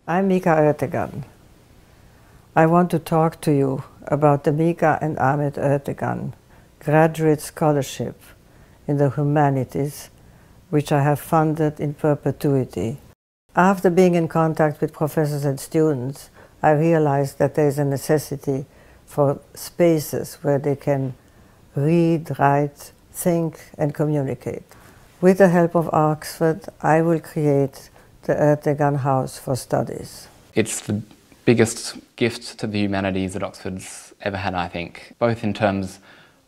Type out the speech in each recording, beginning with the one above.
I'm Mica Ertegun. I want to talk to you about the Mica and Ahmet Ertegun Graduate Scholarship in the Humanities, which I have funded in perpetuity. After being in contact with professors and students, I realized that there is a necessity for spaces where they can read, write, think and communicate. With the help of Oxford, I will create the Ertegun House for Studies. It's the biggest gift to the humanities that Oxford's ever had, I think, both in terms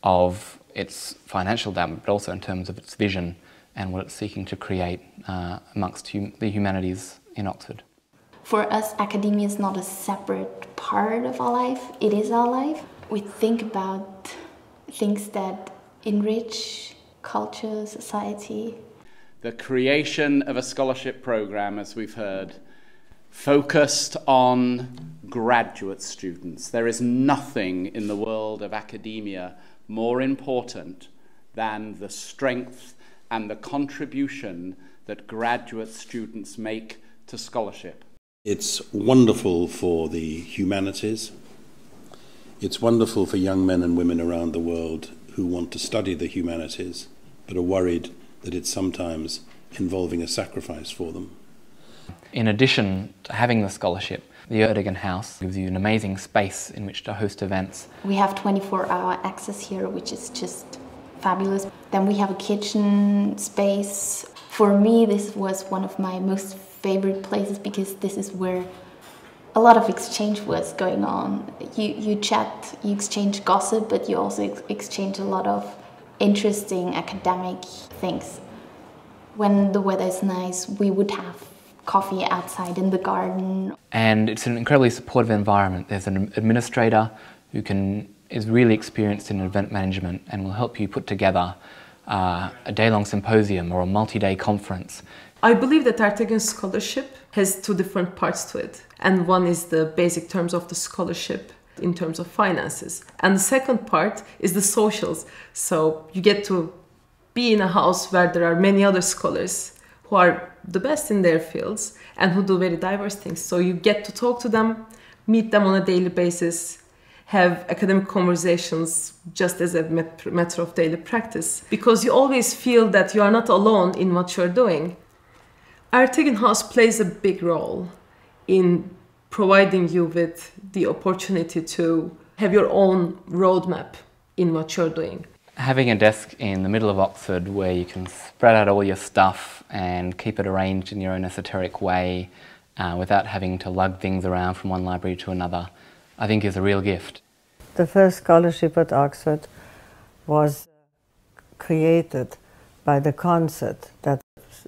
of its financial endowment, but also in terms of its vision and what it's seeking to create amongst the humanities in Oxford. For us, academia is not a separate part of our life, it is our life. We think about things that enrich culture, society. The creation of a scholarship program, as we've heard, focused on graduate students. There is nothing in the world of academia more important than the strength and the contribution that graduate students make to scholarship. It's wonderful for the humanities. It's wonderful for young men and women around the world who want to study the humanities, but are worried that it's sometimes involving a sacrifice for them. In addition to having the scholarship, the Ertegun House gives you an amazing space in which to host events. We have 24-hour access here, which is just fabulous. Then we have a kitchen space. For me, this was one of my most favorite places because this is where a lot of exchange was going on. You chat, you exchange gossip, but you also exchange a lot of interesting academic things. When the weather is nice, we would have coffee outside in the garden. And it's an incredibly supportive environment. There's an administrator who is really experienced in event management and will help you put together a day-long symposium or a multi-day conference. I believe that Ertegun Scholarship has two different parts to it. And one is the basic terms of the scholarship in terms of finances. And the second part is the socials. So you get to be in a house where there are many other scholars who are the best in their fields and who do very diverse things. So you get to talk to them, meet them on a daily basis, have academic conversations just as a matter of daily practice, because you always feel that you are not alone in what you're doing. Ertegun House plays a big role in providing you with the opportunity to have your own roadmap in what you're doing. Having a desk in the middle of Oxford where you can spread out all your stuff and keep it arranged in your own esoteric way without having to lug things around from one library to another, I think is a real gift. The first scholarship at Oxford was created by the concert that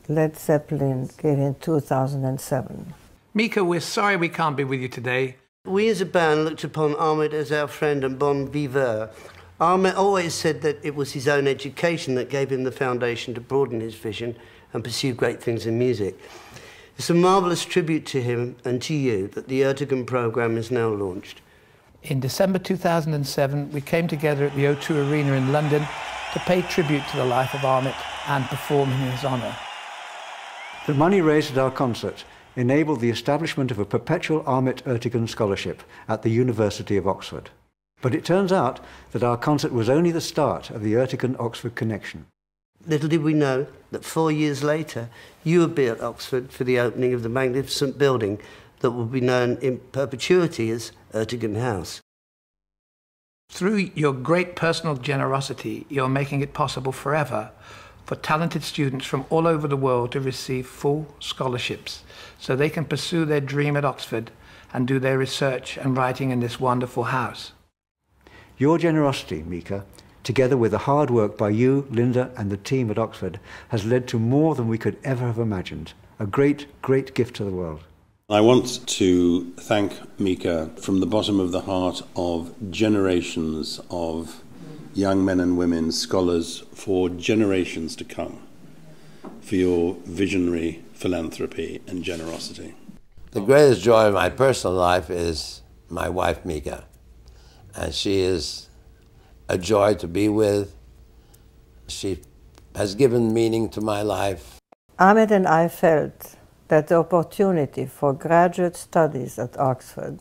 Led Zeppelin gave in 2007. Mica, we're sorry we can't be with you today. We as a band looked upon Ahmet as our friend and bon viveur. Ahmet always said that it was his own education that gave him the foundation to broaden his vision and pursue great things in music. It's a marvellous tribute to him and to you that the Ertegun programme is now launched. In December 2007, we came together at the O2 Arena in London to pay tribute to the life of Ahmet and perform in his honour. The money raised at our concert enabled the establishment of a perpetual Ahmet Ertegun Scholarship at the University of Oxford. But it turns out that our concert was only the start of the Ertegun-Oxford connection. Little did we know that 4 years later, you would be at Oxford for the opening of the magnificent building that will be known in perpetuity as Ertegun House. Through your great personal generosity, you're making it possible forever for talented students from all over the world to receive full scholarships so they can pursue their dream at Oxford and do their research and writing in this wonderful house. Your generosity, Mica, together with the hard work by you, Linda, and the team at Oxford, has led to more than we could ever have imagined. A great, great gift to the world. I want to thank Mica from the bottom of the heart of generations of young men and women, scholars for generations to come, for your visionary philanthropy and generosity. The greatest joy of my personal life is my wife, Mica. And she is a joy to be with. She has given meaning to my life. Ahmet and I felt that the opportunity for graduate studies at Oxford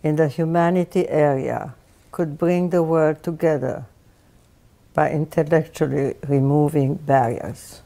in the humanity area could bring the world together by intellectually removing barriers.